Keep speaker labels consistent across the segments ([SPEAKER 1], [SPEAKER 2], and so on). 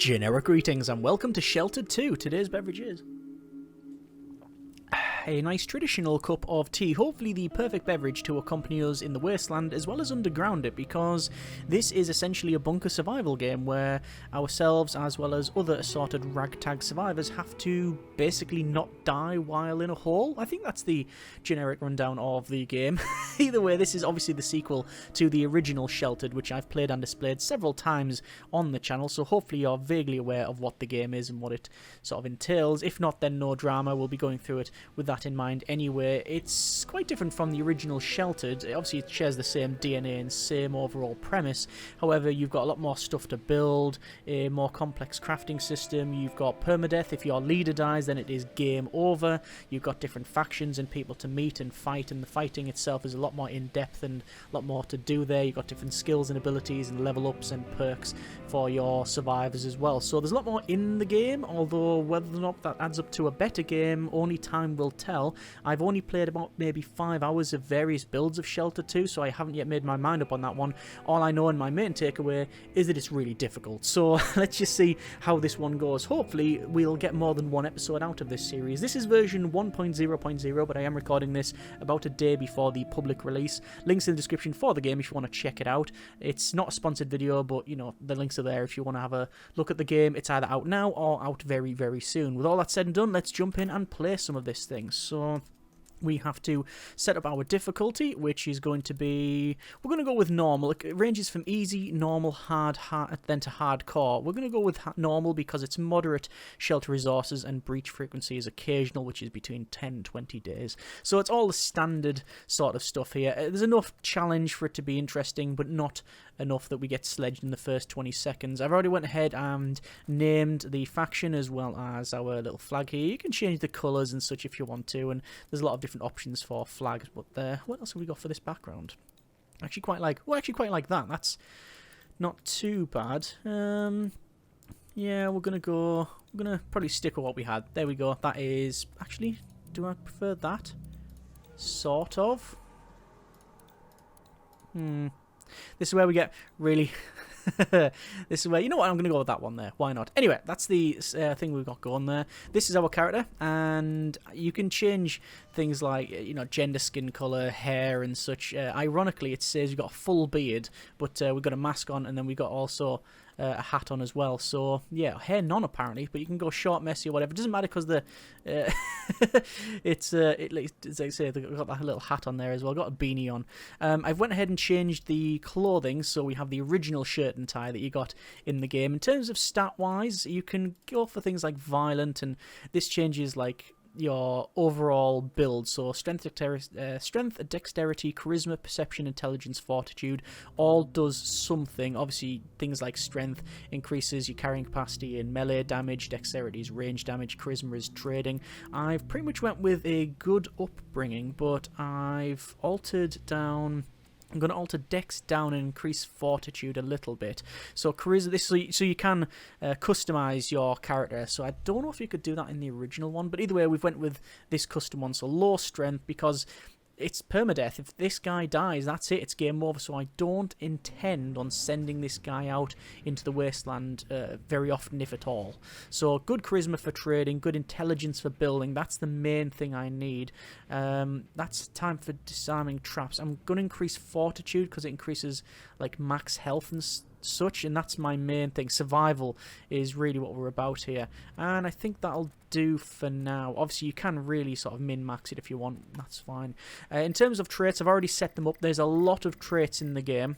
[SPEAKER 1] Generic greetings and welcome to Shelter 2. Today's beverage is a nice traditional cup of tea, hopefully the perfect beverage to accompany us in the wasteland as well as underground it, because this is essentially a bunker survival game where ourselves as well as other assorted ragtag survivors have to basically not die while in a hole. I think that's the generic rundown of the game. Either way, this is obviously the sequel to the original Sheltered, which I've played and displayed several times on the channel, so hopefully you're vaguely aware of what the game is and what it sort of entails. If not, then no drama, we'll be going through it with that in mind anyway. It's quite different from the original Sheltered. Obviously it shares the same DNA and same overall premise, however you've got a lot more stuff to build, a more complex crafting system, you've got permadeath. If your leader dies then it is game over. You've got different factions and people to meet and fight, and the fighting itself is a lot more in-depth and a lot more to do there. You've got different skills and abilities and level ups and perks for your survivors as well, so there's a lot more in the game, although whether or not that adds up to a better game only time will tell. I've only played about maybe 5 hours of various builds of Shelter 2, so I haven't yet made my mind up on that one. All I know and my main takeaway is that it's really difficult, so let's just see how this one goes. Hopefully we'll get more than one episode out of this series. This is version 1.0.0, but I am recording this about a day before the public release. Links in the description for the game if you want to check it out. It's not a sponsored video, but you know, the links are there if you want to have a look at the game. It's either out now or out very, very soon. With all that said and done, let's jump in and play some of this thing. So we have to set up our difficulty, which is going to be, we're going to go with normal. It ranges from easy, normal, hard, then to hardcore. We're going to go with normal because it's moderate shelter resources and breach frequency is occasional, which is between 10 and 20 days. So it's all the standard sort of stuff here. There's enough challenge for it to be interesting, but not enough that we get sledged in the first 20 seconds. I've already went ahead and named the faction as well as our little flag here. You can change the colours and such if you want to, and there's a lot of different options for flags. But what else have we got for this background? Actually quite like that. That's not too bad. Yeah, we're gonna probably stick with what we had. There we go. That is actually, do I prefer that? Sort of. This is where we get really... This is where, you know what, I'm going to go with that one there. Why not? Anyway, that's the thing we've got going there. This is our character, and you can change things like, you know, gender, skin colour, hair and such. Ironically, it says you've got a full beard, but we've got a mask on, and then we've got also a hat on as well. So, yeah, hair none apparently, but you can go short, messy or whatever. It doesn't matter because the... it's like I say, they've got that little hat on there as well. I've got a beanie on. I've went ahead and changed the clothing, so we have the original shirt and tie that you got in the game. In terms of stat-wise, you can go for things like violent, and this changes like your overall build. So strength, dexterity, charisma, perception, intelligence, fortitude, all does something. Obviously things like strength increases your carrying capacity in melee damage, dexterity is range damage, charisma is trading. I've pretty much went with a good upbringing, but I've altered down... I'm going to alter dex down and increase fortitude a little bit. So charisma, so you can customize your character. So I don't know if you could do that in the original one, but either way, we've went with this custom one. So low strength because it's permadeath. If this guy dies, that's it. It's game over. So I don't intend on sending this guy out into the wasteland very often, if at all. So good charisma for trading, good intelligence for building. That's the main thing I need. That's time for disarming traps. I'm going to increase fortitude because it increases like max health and such, and that's my main thing. Survival is really what we're about here, and I think that'll do for now. Obviously you can really sort of min-max it if you want, that's fine. In terms of traits, I've already set them up. There's a lot of traits in the game.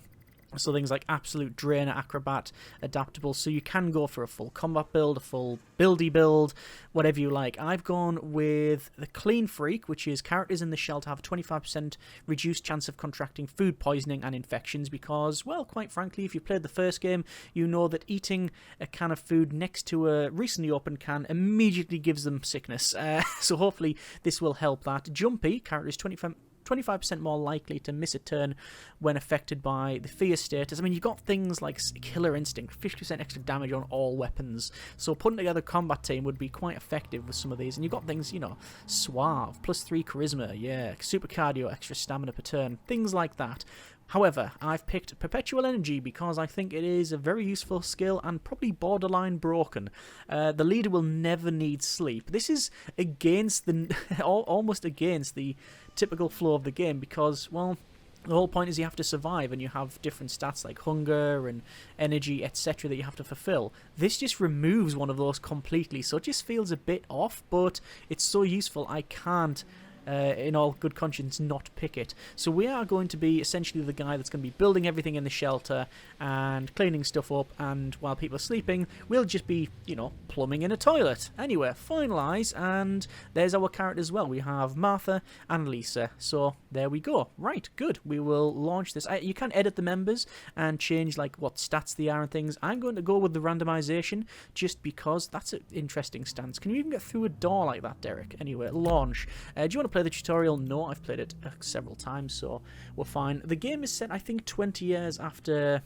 [SPEAKER 1] So things like absolute, drainer, acrobat, adaptable. So you can go for a full combat build, a full buildy build, whatever you like. I've gone with the clean freak, which is characters in the shelter have a 25% reduced chance of contracting food poisoning and infections because, well, quite frankly, if you played the first game, you know that eating a can of food next to a recently opened can immediately gives them sickness. So hopefully this will help that. Jumpy, characters 25% more likely to miss a turn when affected by the fear status. I mean, you've got things like Killer Instinct, 50% extra damage on all weapons. So putting together a combat team would be quite effective with some of these. And you've got things, you know, Suave, +3 charisma, yeah, super cardio, extra stamina per turn, things like that. However, I've picked Perpetual Energy because I think it is a very useful skill and probably borderline broken. The leader will never need sleep. This is against the almost against the typical flow of the game because, well, the whole point is you have to survive and you have different stats like hunger and energy, etc. that you have to fulfill. This just removes one of those completely, so it just feels a bit off, but it's so useful I can't in all good conscience not pick it. So we are going to be essentially the guy that's going to be building everything in the shelter and cleaning stuff up, and while people are sleeping we'll just be, you know, plumbing in a toilet. Anyway, finalise, and there's our character as well. We have Martha and Lisa, so there we go. Right, good. We will launch this. You can edit the members and change like what stats they are and things. I'm going to go with the randomisation just because that's an interesting stance. Can you even get through a door like that, Derek? Anyway, launch. Do you want to play the tutorial? No, I've played it several times, so we're fine. The game is set, I think, 20 years after,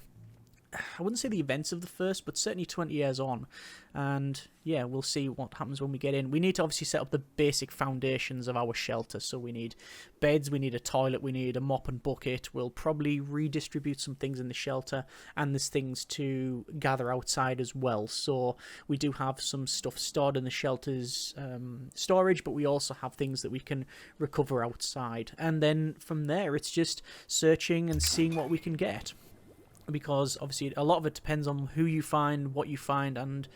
[SPEAKER 1] I wouldn't say the events of the first, but certainly 20 years on. And yeah, we'll see what happens when we get in. We need to obviously set up the basic foundations of our shelter. So we need beds, we need a toilet, we need a mop and bucket. We'll probably redistribute some things in the shelter, and there's things to gather outside as well. So we do have some stuff stored in the shelter's storage, but we also have things that we can recover outside. And then from there, it's just searching and seeing what we can get, because obviously a lot of it depends on who you find, what you find, and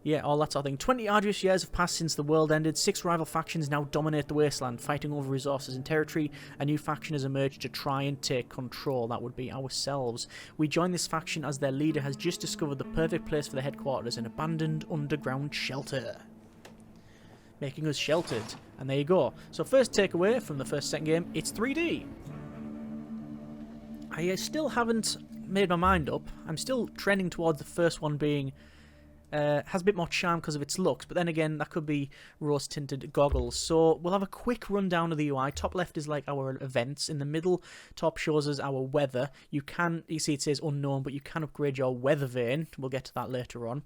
[SPEAKER 1] yeah, all that sort of thing. 20 arduous years have passed since the world ended. 6 rival factions now dominate the wasteland, fighting over resources and territory. A new faction has emerged to try and take control. That would be ourselves. We join this faction as their leader has just discovered the perfect place for the headquarters, an abandoned underground shelter, making us sheltered. And there you go. So first takeaway from the second game, it's 3D. I still haven't made my mind up. I'm still trending towards the first one being has a bit more charm because of its looks, but then again that could be rose tinted goggles. So we'll have a quick rundown of the UI. Top left is like our events. In the middle top shows us our weather. You see it says unknown, but you can upgrade your weather vane. We'll get to that later on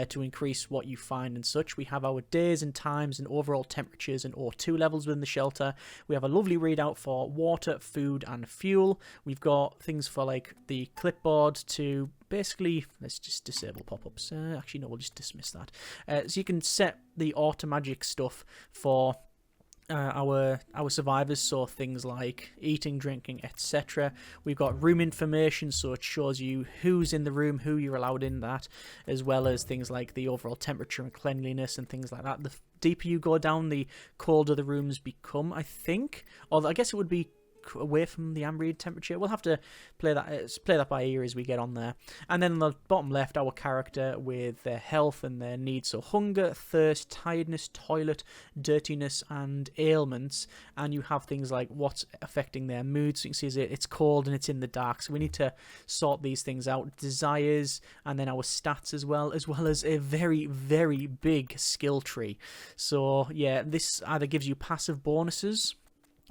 [SPEAKER 1] to increase what you find and such. We have our days and times and overall temperatures and O2 levels within the shelter. We have a lovely readout for water, food and fuel. We've got things for like the clipboard to basically, let's just disable pop-ups. Actually, no, we'll just dismiss that. So you can set the auto magic stuff for our survivors, so things like eating, drinking, etc. We've got room information, so it shows you who's in the room, who you're allowed in that, as well as things like the overall temperature and cleanliness and things like that. The deeper you go down, the colder the rooms become, I think. Or I guess it would be away from the ambient temperature. We'll have to play that by ear as we get on there. And then on the bottom left, our character with their health and their needs, so hunger, thirst, tiredness, toilet, dirtiness and ailments. And you have things like what's affecting their mood, so you can see it's cold and it's in the dark, so we need to sort these things out. Desires, and then our stats as well as a very, very big skill tree. So yeah, this either gives you passive bonuses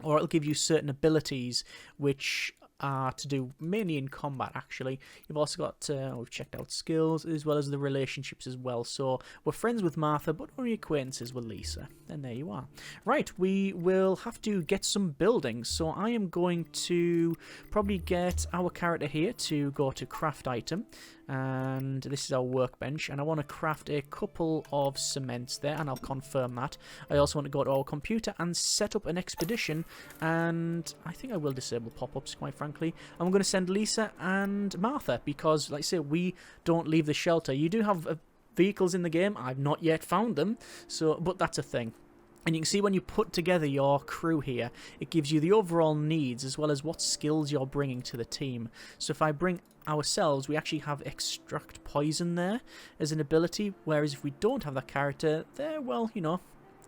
[SPEAKER 1] or it'll give you certain abilities which are to do mainly in combat, actually. You've also got, we've checked out skills as well as the relationships as well. So we're friends with Martha, but only acquaintances with Lisa. And there you are. Right, we will have to get some buildings. So I am going to probably get our character here to go to craft item. And this is our workbench, and I want to craft a couple of cements there, and I'll confirm that. I also want to go to our computer and set up an expedition, and I think I will disable pop-ups, quite frankly. I'm going to send Lisa and Martha because, like I say, we don't leave the shelter. You do have vehicles in the game. I've not yet found them, so but that's a thing. And you can see when you put together your crew here, it gives you the overall needs as well as what skills you're bringing to the team. So if I bring ourselves, we actually have extract poison there as an ability, whereas if we don't have that character there, well, you know,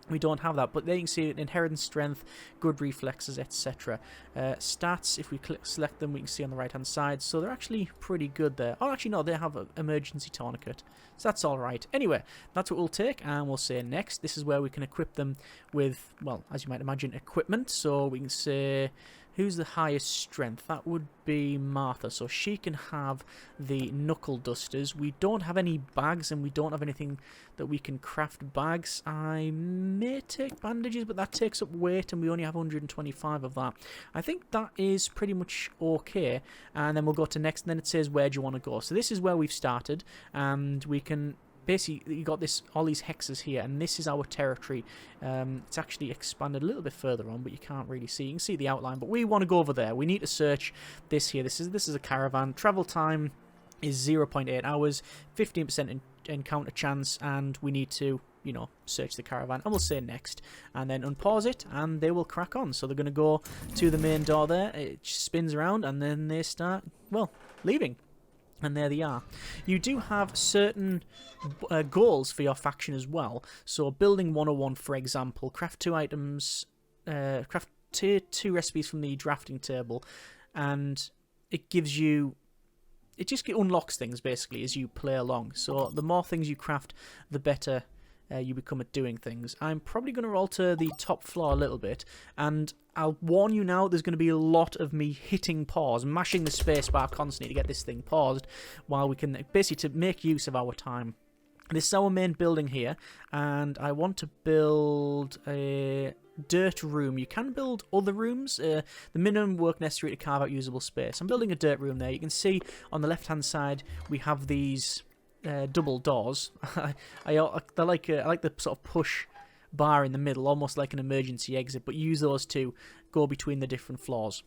[SPEAKER 1] we don't have that. But there you can see inherent strength, good reflexes, etc. Stats, if we select them, we can see on the right hand side, so they're actually pretty good there. Oh, actually no, they have an emergency tourniquet, so that's alright. Anyway, that's what we'll take, and we'll say next. This is where we can equip them with, well, as you might imagine, equipment. So we can say Who's the highest strength? That would be Martha. So she can have the knuckle dusters. We don't have any bags, and we don't have anything that we can craft bags. I may take bandages, but that takes up weight, and we only have 125 of that. I think that is pretty much okay. And then we'll go to next, and then it says, where do you want to go? So this is where we've started, and we can... Basically, you got all these hexes here, and this is our territory. It's actually expanded a little bit further on, but you can't really see. You can see the outline, but we want to go over there. We need to search this here. This is a caravan. Travel time is 0.8 hours, 15% encounter chance, and we need to, you know, search the caravan. And we'll say next, and then unpause it, and they will crack on. So they're going to go to the main door there. It spins around, and then they start, well, leaving. And there they are. You do have certain goals for your faction as well. So building 101, for example, craft 2 items, craft two recipes from the drafting table, and it gives you... It just unlocks things, basically, as you play along. So the more things you craft, the better you become at doing things. I'm probably going to alter the top floor a little bit, and I'll warn you now, there's going to be a lot of me hitting pause, mashing the spacebar constantly to get this thing paused, while we can, basically, to make use of our time. This is our main building here, and I want to build a dirt room. You can build other rooms. The minimum work necessary to carve out usable space. I'm building a dirt room there. You can see on the left-hand side we have these double doors. I like the sort of push bar in the middle, almost like an emergency exit, but use those to go between the different floors.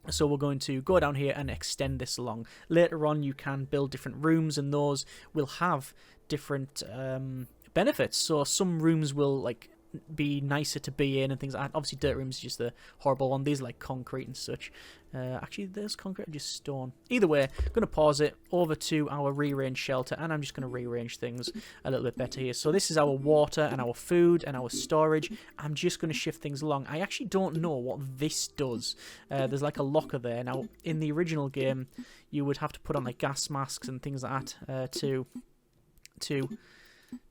[SPEAKER 1] So we're going to go down here and extend this along. Later on you can build different rooms, and those will have different benefits. So some rooms will like be nicer to be in and things like that. Obviously dirt rooms is just the horrible one. These are like concrete and such. Actually there's concrete or just stone. Either way, I'm going to pause it over to our rearrange shelter, and I'm just going to rearrange things a little bit better here. So this is our water and our food and our storage. I'm just going to shift things along. I actually don't know what this does. There's like a locker there. Now in the original game you would have to put on like gas masks and things like that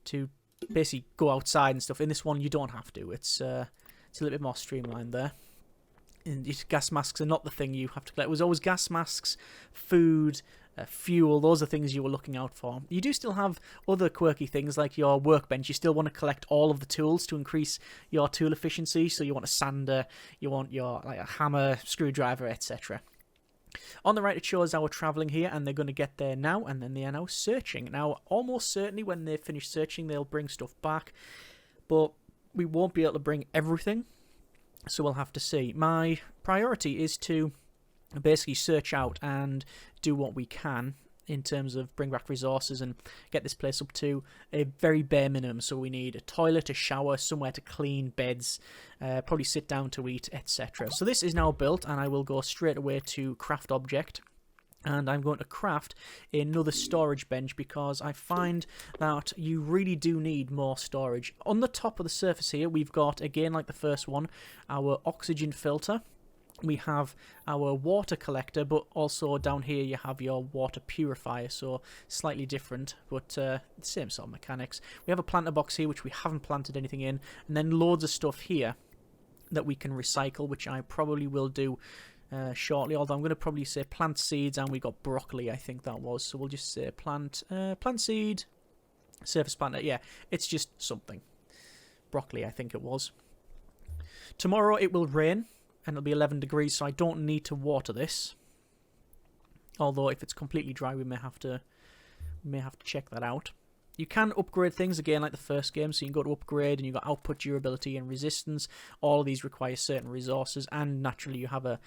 [SPEAKER 1] to basically go outside and stuff. In this one you don't have to. It's a little bit more streamlined there. And gas masks are not the thing you have to collect. It was always gas masks, food, fuel. Those are things you were looking out for. You do still have other quirky things like your workbench. You still want to collect all of the tools to increase your tool efficiency. So you want a sander, you want your like a hammer, screwdriver, etc. On the right it shows our travelling here, and they're going to get there now, and then they are now searching. Now almost certainly when they finish searching they'll bring stuff back, but we won't be able to bring everything, so we'll have to see. My priority is to basically search out and do what we can in terms of bring back resources and get this place up to a very bare minimum. So we need a toilet, a shower, somewhere to clean, beds, probably sit down to eat, etc. So this is now built, and I will go straight away to craft object. And I'm going to craft another storage bench, because I find that you really do need more storage. On the top of the surface here we've got, again like the first one, our oxygen filter. We have our water collector, but also down here you have your water purifier, so slightly different, but the same sort of mechanics. We have a planter box here, which we haven't planted anything in, and then loads of stuff here that we can recycle, which I probably will do shortly, although I'm going to probably say plant seeds, and we got broccoli, I think that was, so we'll just say plant seed, surface planter, yeah, it's just something. Broccoli, I think it was. Tomorrow it will rain, and it'll be 11 degrees, so I don't need to water this. Although if it's completely dry, we may have to check that out. You can upgrade things again like the first game, so you can go to upgrade and you've got output, durability and resistance. All of these require certain resources, and naturally you have a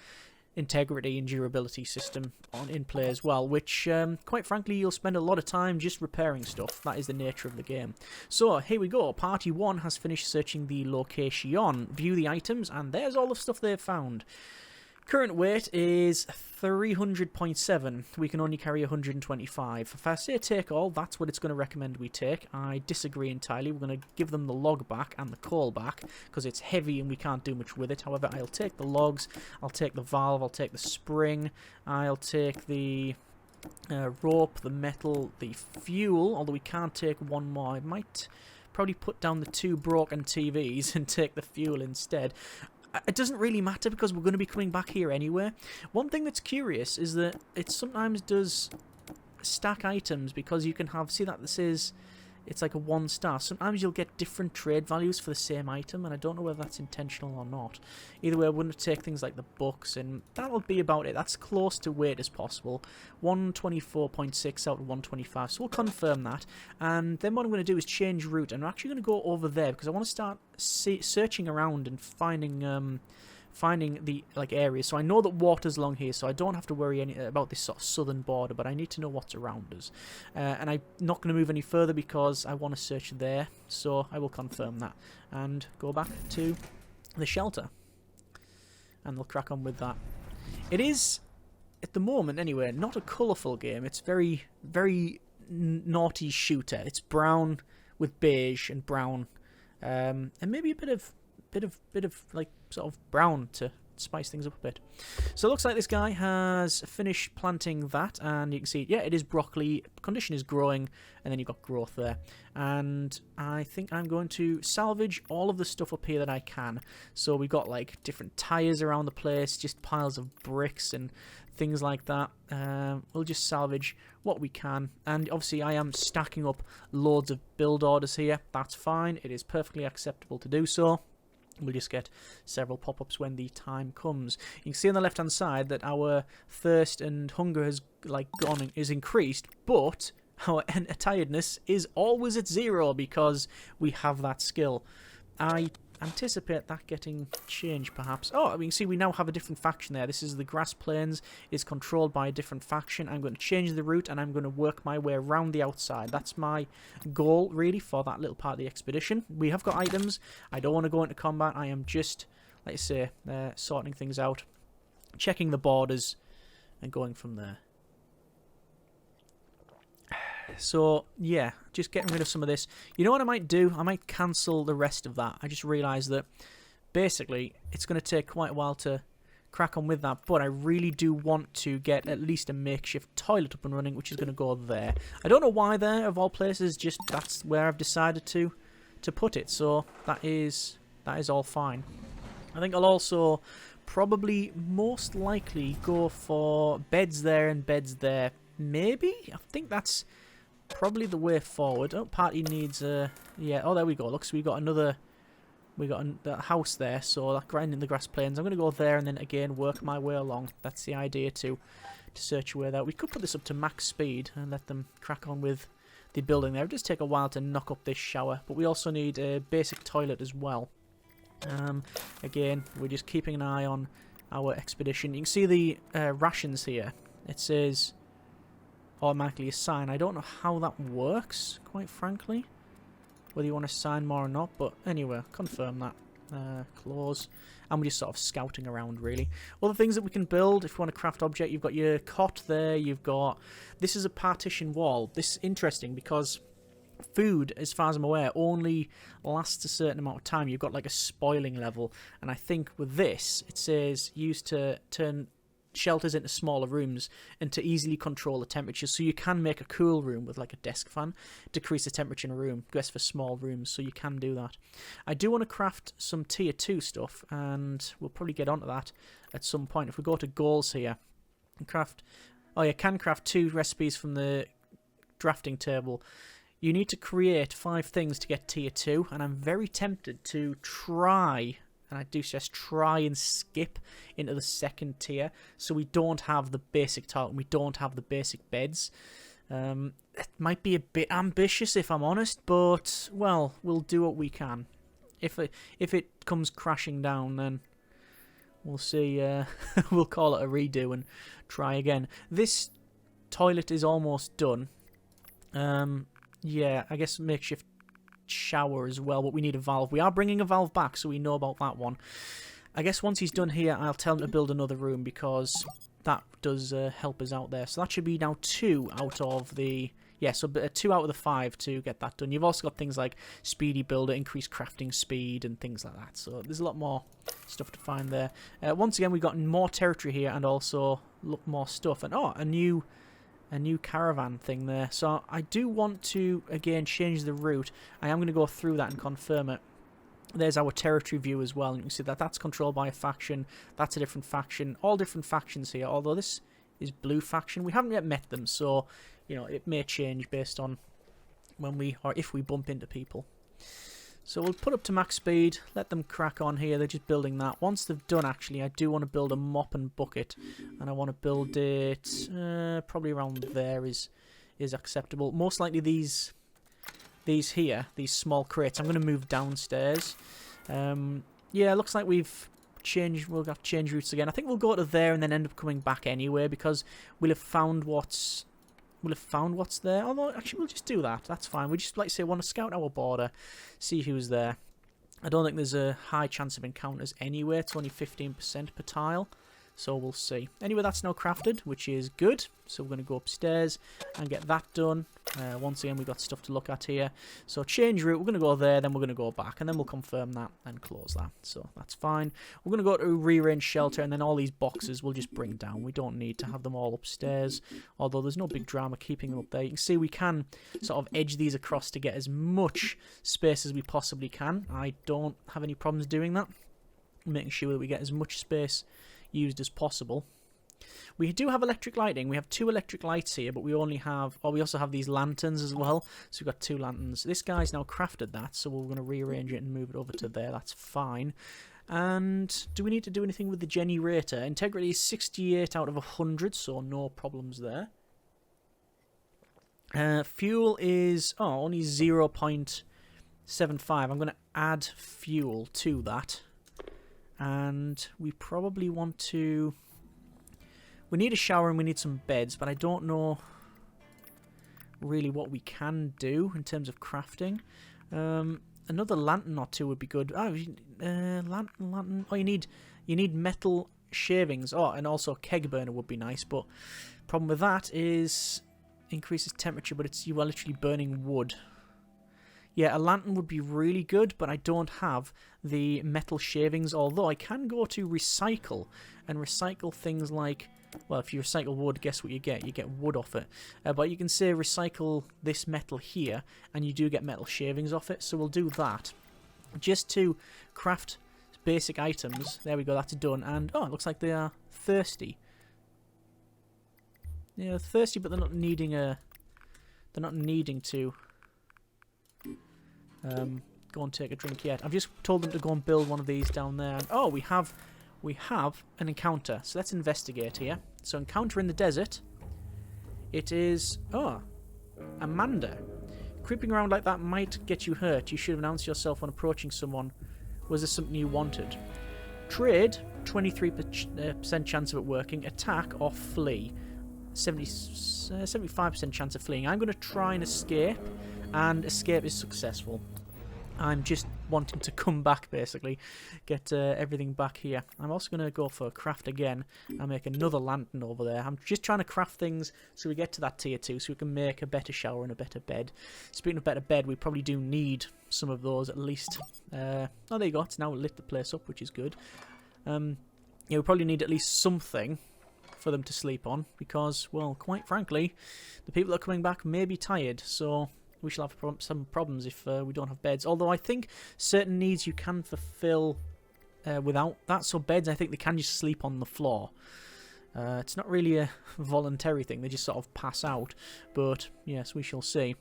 [SPEAKER 1] integrity and durability system in play as well, which quite frankly you'll spend a lot of time just repairing stuff. That is the nature of the game. So here we go. Party 1 has finished searching the location. View the items, and there's all the stuff they've found. Current weight is 300.7. We can only carry 125. If I say take all, that's what it's going to recommend we take. I disagree entirely. We're going to give them the log back and the coal back, because it's heavy and we can't do much with it. However, I'll take the logs, I'll take the valve, I'll take the spring, I'll take the rope, the metal, the fuel, although we can't take one more. I might probably put down the 2 broken TVs and take the fuel instead. it doesn't really matter because we're going to be coming back here anyway. One thing that's curious is that it sometimes does stack items because you can have, see that this is, it's like a 1 star. Sometimes you'll get different trade values for the same item, and I don't know whether that's intentional or not. Either way, I wouldn't take things like the books, and that'll be about it. That's close to weight as possible. 124.6 out of 125, so we'll confirm that. And then what I'm going to do is change route, and I'm actually going to go over there because I want to start searching around and finding the areas. So I know that water's along here, so I don't have to worry about this sort of southern border, but I need to know what's around us. And I'm not going to move any further because I want to search there, so I will confirm that. And go back to the shelter. And they'll crack on with that. It is, at the moment anyway, not a colourful game. It's very, very naughty shooter. It's brown with beige and brown. And maybe a bit of like sort of brown to spice things up a bit. So it looks like this guy has finished planting that, and you can see, yeah, it is broccoli. Condition is growing, and then you've got growth there. And I think I'm going to salvage all of the stuff up here that I can. So we've got like different tires around the place, just piles of bricks and things like that. We'll just salvage what we can, and obviously I am stacking up loads of build orders here. That's fine. It is perfectly acceptable to do so. We'll just get several pop-ups when the time comes. You can see on the left-hand side that our thirst and hunger has is increased, but our tiredness is always at 0 because we have that skill. I anticipate that getting changed, perhaps. Oh, we can see we now have a different faction there. This is the grass plains. It's controlled by a different faction. I'm going to change the route, and I'm going to work my way around the outside. That's my goal, really, for that little part of the expedition. We have got items. I don't want to go into combat. I am just, like I say, sorting things out, checking the borders, and going from there. So, yeah, just getting rid of some of this. You know what I might do? I might cancel the rest of that. I just realised that, basically, it's going to take quite a while to crack on with that, but I really do want to get at least a makeshift toilet up and running, which is going to go there. I don't know why there, of all places, just that's where I've decided to put it, so that is all fine. I think I'll also probably most likely go for beds there and beds there. Maybe? I think that's probably the way forward. Oh, party needs yeah, oh, there we go. Look, so we got a house there, so that grinding the grass plains. I'm going to go there and then again work my way along. That's the idea, to search away there. We could put this up to max speed and let them crack on with the building there. It does take a while to knock up this shower, but we also need a basic toilet as well. Again, we're just keeping an eye on our expedition. You can see the rations here. It says automatically assign. I don't know how that works, quite frankly, whether you want to assign more or not, but anyway, confirm that. Close. And we're just sort of scouting around, really. Other things that we can build, if you want to craft object, you've got your cot there, you've got, this is a partition wall. This is interesting because food, as far as I'm aware, only lasts a certain amount of time. You've got like a spoiling level, and I think with this, it says used to turn shelters into smaller rooms and to easily control the temperature. So you can make a cool room with like a desk fan, decrease the temperature in a room, best for small rooms, so you can do that. I do want to craft some tier 2 stuff, and we'll probably get onto that at some point. If we go to goals here and craft, oh yeah, can craft 2 recipes from the drafting table. You need to create 5 things to get tier 2, and I'm very tempted to try, and I do just try and skip into the 2nd tier, so we don't have the basic toilet and we don't have the basic beds. It might be a bit ambitious, if I'm honest, but, well, we'll do what we can. If it comes crashing down, then we'll see. We'll call it a redo and try again. This toilet is almost done. Yeah, I guess makeshift shower as well, but we need a valve. We are bringing a valve back, so we know about that one. I guess once he's done here, I'll tell him to build another room, because that does help us out there. So that should be now 2 out of the... Yeah, so 2 out of the 5 to get that done. You've also got things like speedy builder, increased crafting speed, and things like that. So there's a lot more stuff to find there. Once again, we've got more territory here and also more stuff. And oh, a new caravan thing there. So I do want to, again, change the route. I am going to go through that and confirm it. There's our territory view as well. And you can see that that's controlled by a faction. That's a different faction. All different factions here. Although this is blue faction. We haven't yet met them. So, you know, it may change based on when we, or if we bump into people. So we'll put up to max speed. Let them crack on here. They're just building that. Once they've done, actually, I do want to build a mop and bucket. And I want to build it probably around there is acceptable. Most likely these here, these small crates, I'm going to move downstairs. Yeah, it looks like we'll have change routes again. I think we'll go to there and then end up coming back anyway, because we'll have found what's there. Although, actually, we'll just do that. That's fine. We just, like I say, want to scout our border, see who's there. I don't think there's a high chance of encounters anyway. It's only 15% per tile. So we'll see. Anyway, that's now crafted, which is good. So we're going to go upstairs and get that done. Once again, we've got stuff to look at here. So change route, we're going to go there, then we're going to go back, and then we'll confirm that and close that. So that's fine. We're going to go to Rearrange Shelter, and then all these boxes we'll just bring down. We don't need to have them all upstairs, although there's no big drama keeping them up there. You can see we can sort of edge these across to get as much space as we possibly can. I don't have any problems doing that. Making sure that we get as much space used as possible. We do have electric lighting. We have 2 electric lights here, but we also have these lanterns as well. So we've got 2 lanterns. This guy's now crafted that, so we're going to rearrange it and move it over to there. That's fine. And do we need to do anything with the generator? Integrity is 68 out of 100, so no problems there. Fuel is only 0.75. I'm going to add fuel to that. And we probably want to... We need a shower and we need some beds, but I don't know really what we can do in terms of crafting. Another lantern or 2 would be good. Lantern. Oh, you need metal shavings. Oh, and also a keg burner would be nice, but problem with that is increases temperature, but you are literally burning wood. Yeah, a lantern would be really good, but I don't have the metal shavings, although I can go to recycle and recycle things like... Well, if you recycle wood, guess what you get? You get wood off it. But you can say recycle this metal here, and you do get metal shavings off it, so we'll do that. Just to craft basic items. There we go, that's done. And, oh, it looks like they are thirsty. Yeah, thirsty, but they're not needing to... go and take a drink yet. I've just told them to go and build one of these down there. And, oh, we have an encounter. So let's investigate here. So encounter in the desert. It is... Oh, Amanda. Creeping around like that might get you hurt. You should have announced yourself when approaching someone. Was there something you wanted? Trade, 23% chance of it working. Attack or flee. 75% chance of fleeing. I'm going to try and escape. And escape is successful. I'm just wanting to come back, basically. Get everything back here. I'm also going to go for craft again and make another lantern over there. I'm just trying to craft things so we get to that tier 2 so we can make a better shower and a better bed. Speaking of better bed, we probably do need some of those at least. Oh, there you go. It's now lit the place up, which is good. Yeah, we probably need at least something for them to sleep on because, well, quite frankly, the people that are coming back may be tired, so... We shall have some problems if we don't have beds. Although I think certain needs you can fulfill without that. So beds, I think they can just sleep on the floor. It's not really a voluntary thing. They just sort of pass out. But yes, we shall see.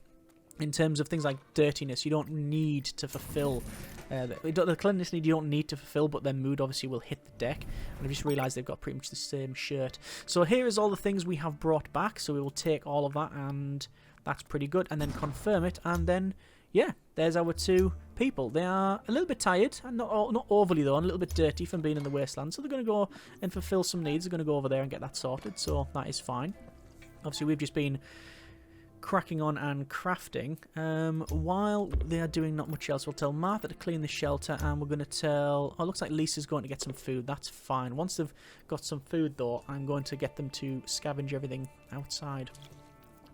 [SPEAKER 1] In terms of things like dirtiness, you don't need to fulfill... the cleanliness need you don't need to fulfill, but their mood obviously will hit the deck. And I just realised they've got pretty much the same shirt. So here is all the things we have brought back. So we will take all of that and... That's pretty good. And then confirm it. And then, yeah, there's our 2 people. They are a little bit tired. And not overly, though. And a little bit dirty from being in the wasteland. So they're going to go and fulfill some needs. They're going to go over there and get that sorted. So that is fine. Obviously, we've just been cracking on and crafting. While they are doing not much else, we'll tell Martha to clean the shelter. And we're going to tell... Oh, it looks like Lisa's going to get some food. That's fine. Once they've got some food, though, I'm going to get them to scavenge everything outside.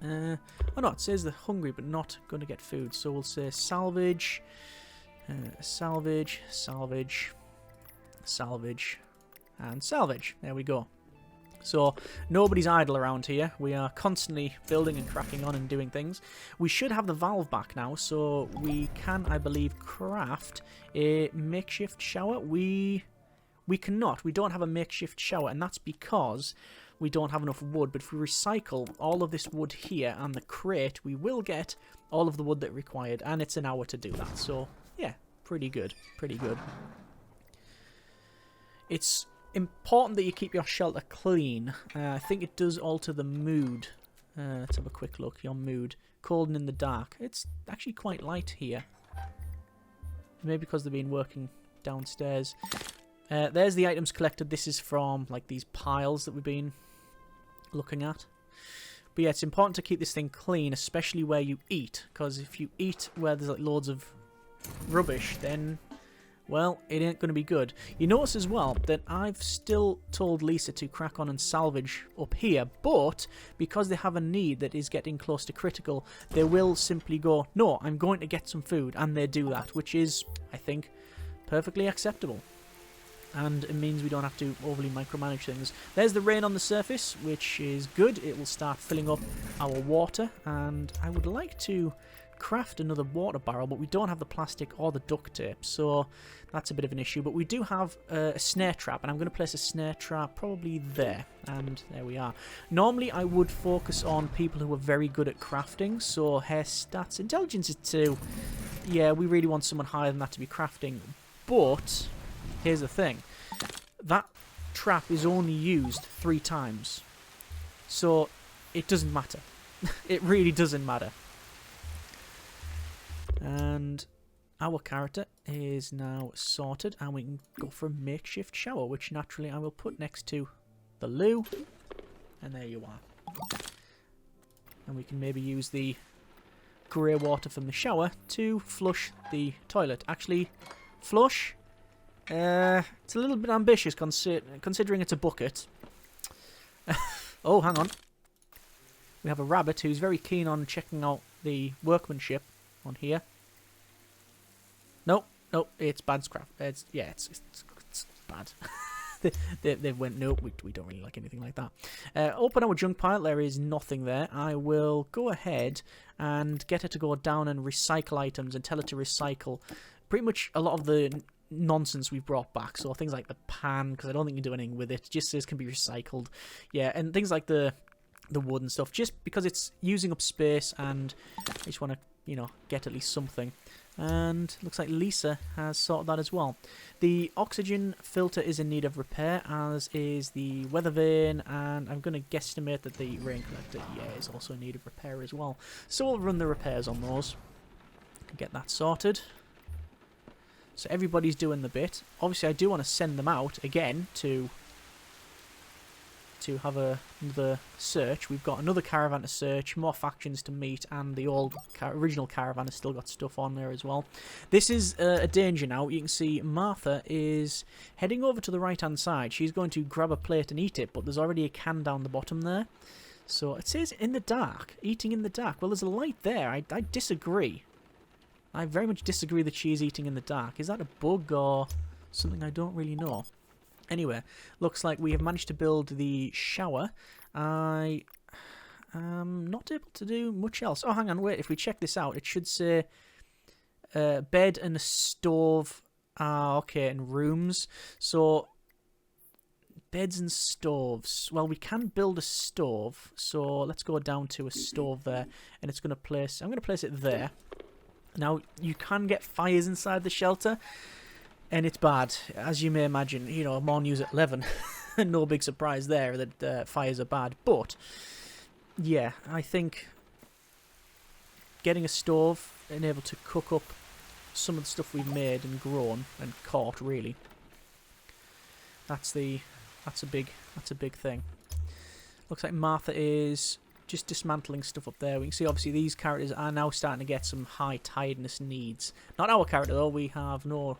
[SPEAKER 1] Oh no, it says they're hungry but not going to get food, so we'll say salvage, salvage, salvage, salvage, and salvage. There we go. So nobody's idle around here. We are constantly building and cracking on and doing things. We should have the valve back now, so we can, I believe, craft a makeshift shower. We cannot. We don't have a makeshift shower, and that's because we don't have enough wood. But if we recycle all of this wood here and the crate, we will get all of the wood that required, and it's an hour to do that. So yeah, pretty good. Pretty good. It's important that you keep your shelter clean. I think it does alter the mood. Let's have a quick look. Your mood. Cold and in the dark. It's actually quite light here. Maybe because they've been working downstairs. There's the items collected. This is from like these piles that we've been looking at. But yeah, it's important to keep this thing clean, especially where you eat. Because if you eat where there's like loads of rubbish, then, well, it ain't going to be good. You notice as well that I've still told Lisa to crack on and salvage up here, but because they have a need that is getting close to critical, they will simply go, no, I'm going to get some food, and they do that, which is, I think, perfectly acceptable. And it means we don't have to overly micromanage things. There's the rain on the surface, which is good. It will start filling up our water, and I would like to craft another water barrel, but we don't have the plastic or the duct tape, so that's a bit of an issue. But we do have a snare trap, and I'm going to place a snare trap probably there, and there we are. Normally I would focus on people who are very good at crafting, so hair stats, intelligence is 2. Yeah, we really want someone higher than that to be crafting, but here's the thing, that trap is only used 3 times, so it doesn't matter. It really doesn't matter. And our character is now sorted, and we can go for a makeshift shower, which naturally I will put next to the loo. And there you are. And we can maybe use the grey water from the shower to flush the toilet. Actually, flush? It's a little bit ambitious considering it's a bucket. Oh, hang on. We have a rabbit who's very keen on checking out the workmanship on here. Nope, it's bad scrap. It's bad. they went, nope, we don't really like anything like that. Open our junk pile. There is nothing there. I will go ahead and get her to go down and recycle items and tell her to recycle pretty much a lot of the nonsense we've brought back. So things like the pan, because I don't think you can do anything with it. It just says can be recycled. Yeah, and things like the wood and stuff, just because it's using up space, and I just want to, you know, get at least something. And looks like Lisa has sorted that as well. The oxygen filter is in need of repair, as is the weather vane, and I'm going to guesstimate that the rain collector, yeah, is also in need of repair as well. So we'll run the repairs on those and get that sorted. So everybody's doing the bit. Obviously I do want to send them out again to have another search. We've got another caravan to search, more factions to meet, and the old original caravan has still got stuff on there as well. This is a danger now. You can see Martha is heading over to the right hand side. She's going to grab a plate and eat it, but there's already a can down the bottom there. So it says in the dark, eating in the dark. Well, there's a light there. I disagree. I very much disagree that she is eating in the dark. Is that a bug or something? I don't really know. Anyway, looks like we have managed to build the shower. I am not able to do much else. Oh, hang on, wait. If we check this out, it should say bed and a stove. Okay, and rooms. So, beds and stoves. Well, we can build a stove. So, let's go down to a stove there. And it's going to place... I'm going to place it there. Now, you can get fires inside the shelter. And it's bad, as you may imagine. You know, more news at 11. No big surprise there that fires are bad. But, yeah, I think getting a stove and able to cook up some of the stuff we've made and grown and caught, really, that's a big thing. Looks like Martha is just dismantling stuff up there. We can see, obviously, these characters are now starting to get some high tiredness needs. Not our character, though. We have no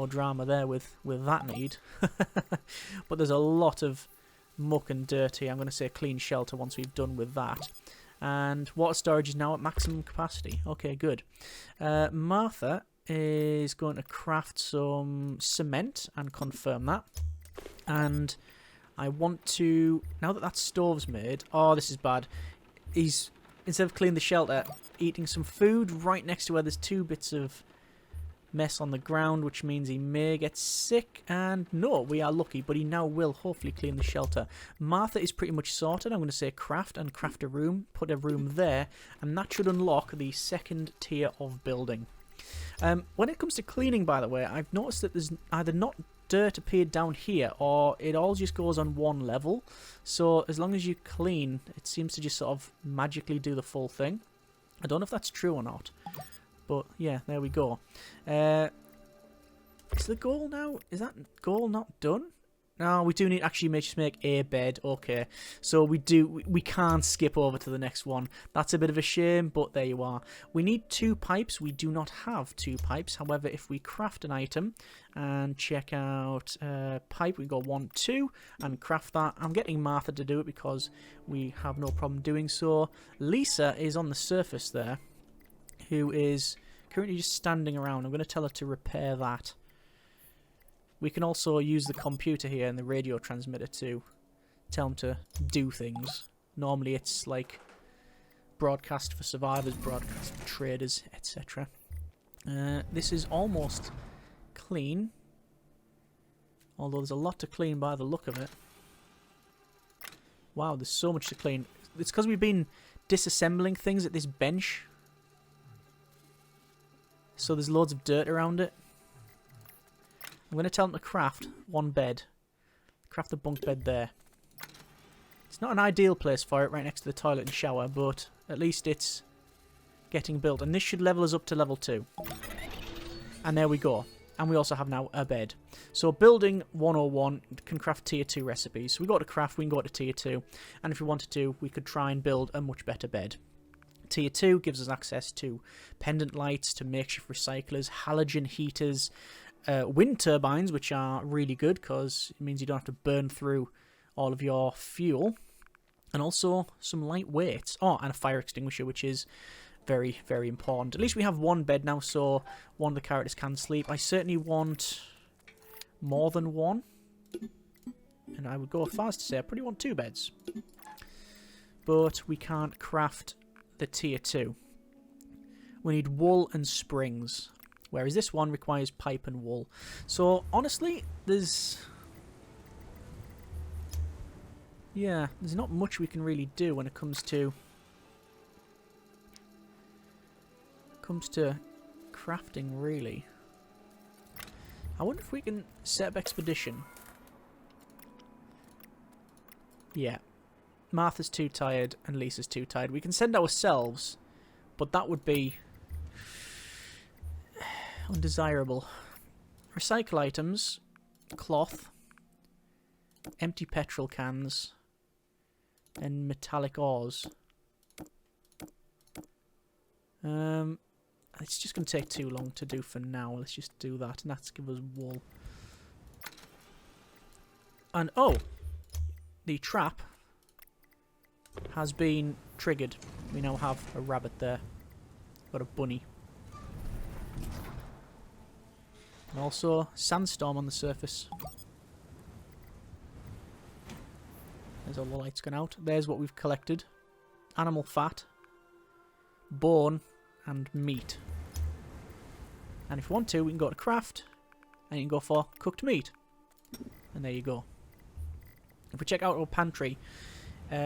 [SPEAKER 1] drama there with that need. But there's a lot of muck and dirt here. I'm going to say clean shelter once we've done with that. And water storage is now at maximum capacity. Okay, good. Martha is going to craft some cement and confirm that. And I want to... Now that stove's made... Oh, this is bad. He's, instead of cleaning the shelter, eating some food right next to where there's 2 bits of mess on the ground, which means he may get sick. And no, we are lucky, but he now will hopefully clean the shelter. Martha is pretty much sorted. I'm going to say craft and craft a room, put a room there, and that should unlock the 2nd tier of building. When it comes to cleaning, by the way, I've noticed that there's either not dirt appeared down here, or it all just goes on one level. So as long as you clean, it seems to just sort of magically do the full thing. I don't know if that's true or not, but yeah, there we go. Is the goal now? Is that goal not done? No, we do need actually just make a bed. Okay, so we can't skip over to the next one. That's a bit of a shame, but there you are. We need 2 pipes. We do not have 2 pipes. However, if we craft an item and check out pipe, we go 1, 2, and craft that. I'm getting Martha to do it because we have no problem doing so. Lisa is on the surface there, who is currently just standing around. I'm going to tell her to repair that. We can also use the computer here and the radio transmitter to tell them to do things. Normally it's like broadcast for survivors, broadcast for traders, etc. This is almost clean, although there's a lot to clean by the look of it. Wow, there's so much to clean. It's because we've been disassembling things at this bench, so there's loads of dirt around it. I'm going to tell them to craft 1 bed. Craft a bunk bed there. It's not an ideal place for it, right next to the toilet and shower, but at least it's getting built. And this should level us up to level 2. And there we go. And we also have now a bed. So building 101 can craft tier 2 recipes. So we go to craft, we can go to tier 2. And if we wanted to, we could try and build a much better bed. Tier 2 gives us access to pendant lights, to makeshift recyclers, halogen heaters, wind turbines, which are really good because it means you don't have to burn through all of your fuel, and also some light weights. Oh, and a fire extinguisher, which is very, very important. At least we have 1 bed now, so one of the characters can sleep. I certainly want more than 1, and I would go as far as to say I probably want 2 beds, but we can't craft the tier 2. We need wool and springs, whereas this one requires pipe and wool. So honestly, there's not much we can really do when it comes to crafting, really. I wonder if we can set up expedition. Yeah, Martha's too tired and Lisa's too tired. We can send ourselves, but that would be undesirable. Recycle items, cloth, empty petrol cans, and metallic ores. It's just going to take too long to do for now. Let's just do that, and that's give us wool. And oh, the trap has been triggered. We now have a rabbit there. Got a bunny. And also sandstorm on the surface. There's all the lights gone out. There's what we've collected. Animal fat, bone, and meat. And if you want to, we can go to craft, and you can go for cooked meat. And there you go. If we check out our pantry,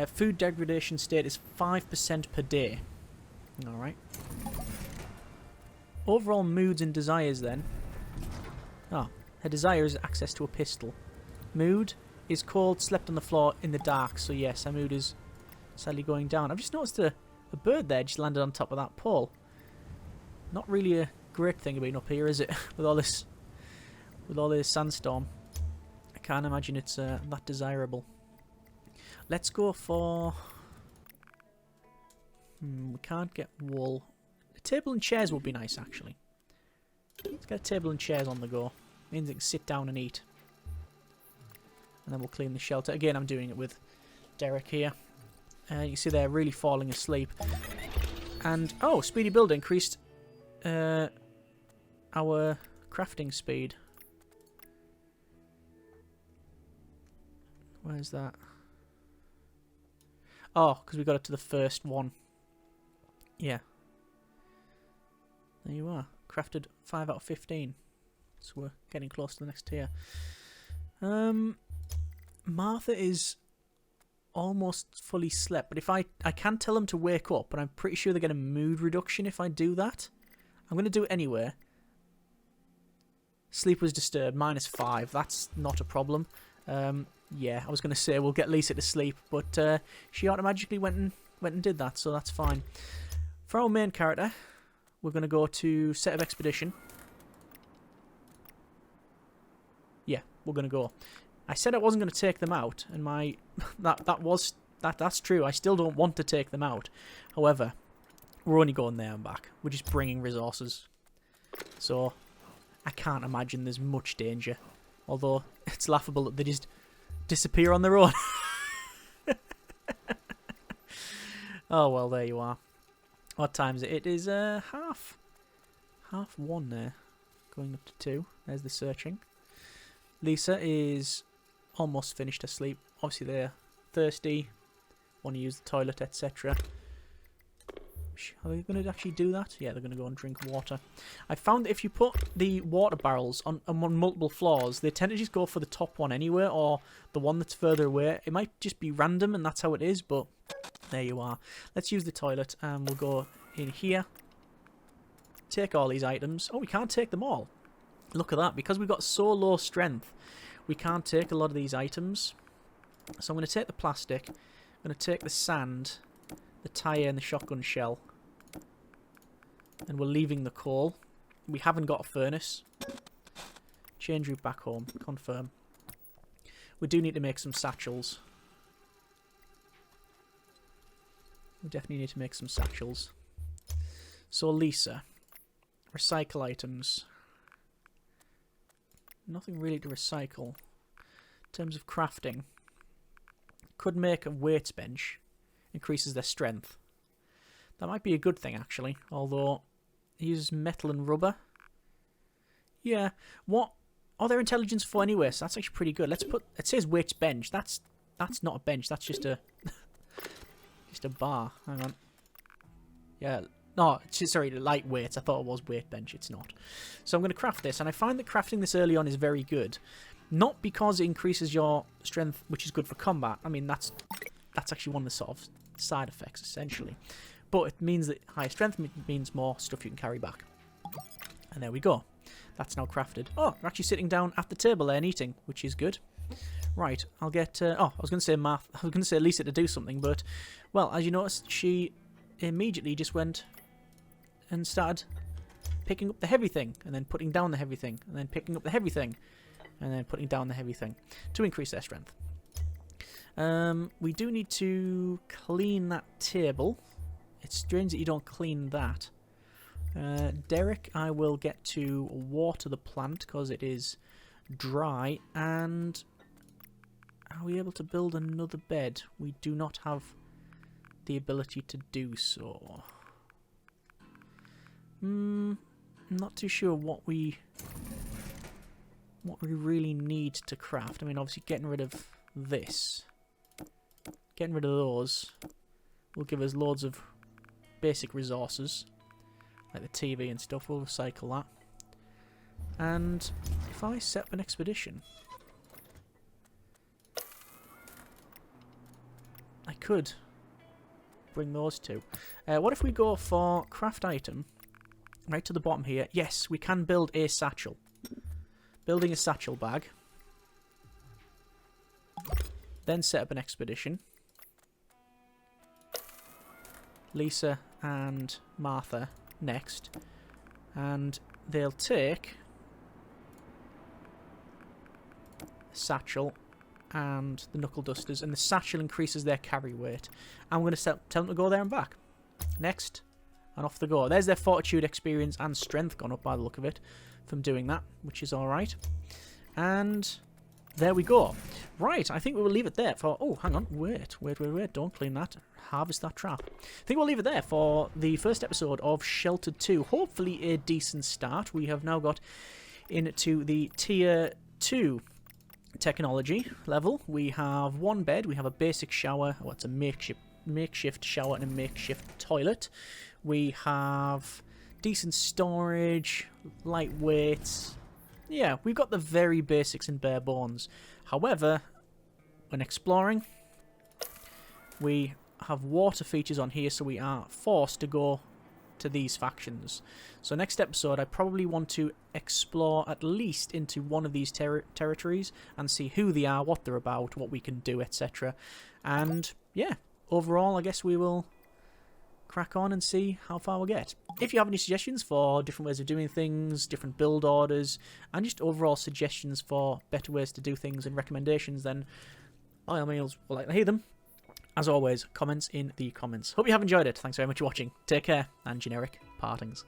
[SPEAKER 1] food degradation state is 5% per day. Alright. Overall moods and desires then. Ah, her desire is access to a pistol. Mood is cold, slept on the floor in the dark. So yes, her mood is sadly going down. I've just noticed a bird there just landed on top of that pole. Not really a great thing being up here, is it? with all this sandstorm. I can't imagine it's that desirable. Let's go for... we can't get wool. A table and chairs would be nice, actually. Let's get a table and chairs on the go. Means I can sit down and eat. And then we'll clean the shelter. Again, I'm doing it with Derek here. You can see they're really falling asleep. And, oh, speedy build increased our crafting speed. Where's that? Oh, because we got it to the first one. Yeah. There you are. Crafted 5 out of 15. So we're getting close to the next tier. Martha is almost fully slept, but if I can tell them to wake up, but I'm pretty sure they get a mood reduction if I do that. I'm going to do it anyway. Sleep was disturbed, -5. That's not a problem. Yeah, I was going to say we'll get Lisa to sleep, but she automatically went and did that, so that's fine. For our main character, we're going to go to set of expedition. Yeah, we're going to go. I said I wasn't going to take them out, and that's true. I still don't want to take them out. However, we're only going there and back. We're just bringing resources. So, I can't imagine there's much danger. Although, it's laughable that they just disappear on their own. Oh, well, there you are. What time is it? It is half 1 there. Going up to 2. There's the searching. Lisa is almost finished her sleep. Obviously, they're thirsty, want to use the toilet, etc. Are they going to actually do that? Yeah, they're going to go and drink water. I found that if you put the water barrels on multiple floors, they tend to just go for the top one anyway, or the one that's further away. It might just be random, and that's how it is, but there you are. Let's use the toilet, and we'll go in here. Take all these items. Oh, we can't take them all. Look at that. Because we've got so low strength, we can't take a lot of these items. So I'm going to take the plastic. I'm going to take the sand, the tyre and the shotgun shell. And we're leaving the coal. We haven't got a furnace. Change route back home. Confirm. We do need to make some satchels. We definitely need to make some satchels. So Lisa. Recycle items. Nothing really to recycle. In terms of crafting. Could make a weights bench. Increases their strength. That might be a good thing, actually. Although, it uses metal and rubber. Yeah. What are their intelligence for anyway? So that's actually pretty good. Let's put... It says weights bench. That's not a bench. That's just a... just a bar. Hang on. Yeah. No, sorry, lightweight. I thought it was weight bench. It's not. So I'm going to craft this, and I find that crafting this early on is very good. Not because it increases your strength, which is good for combat. I mean, that's actually one of the sort of side effects, essentially. But it means that higher strength means more stuff you can carry back. And there we go. That's now crafted. Oh, we're actually sitting down at the table there and eating, which is good. Right, I'll get... oh, I was going to say Lisa to do something, but... Well, as you noticed, she immediately just went... and started picking up the heavy thing, and then putting down the heavy thing, and then picking up the heavy thing, and then putting down the heavy thing to increase their strength. We do need to clean that table. It's strange that you don't clean that. Derek, I will get to water the plant because it is dry, and are we able to build another bed? We do not have the ability to do so. I'm not too sure what we really need to craft. I mean, obviously getting rid of this, getting rid of those will give us loads of basic resources, like the TV and stuff. We'll recycle that. And if I set up an expedition, I could bring those two. What if we go for craft item? Right to the bottom here. Yes, we can build a satchel. Building a satchel bag. Then set up an expedition. Lisa and Martha next. And they'll take a satchel and the knuckle dusters. And the satchel increases their carry weight. I'm going to tell them to go there and back. Next. And off they go. There's their fortitude, experience, and strength gone up by the look of it from doing that, which is alright. And there we go. Right, I think we will leave it there for... Oh, hang on. Wait. Don't clean that. Harvest that trap. I think we'll leave it there for the first episode of Sheltered 2. Hopefully a decent start. We have now got into the Tier 2 technology level, we have one bed, we have a basic shower, it's a makeshift shower and a makeshift toilet. We have decent storage, lightweight. Yeah, we've got the very basics and bare bones. However, when exploring, we have water features on here, so we are forced to go to these factions. So next episode, I probably want to explore at least into one of these territories and see who they are, what they're about, what we can do, etc. And yeah, overall, I guess we will crack on and see how far we get. If you have any suggestions for different ways of doing things, different build orders, and just overall suggestions for better ways to do things and recommendations, then by all means, we'll like to hear them. As always, comments in the comments. Hope you have enjoyed it. Thanks very much for watching. Take care, and generic partings.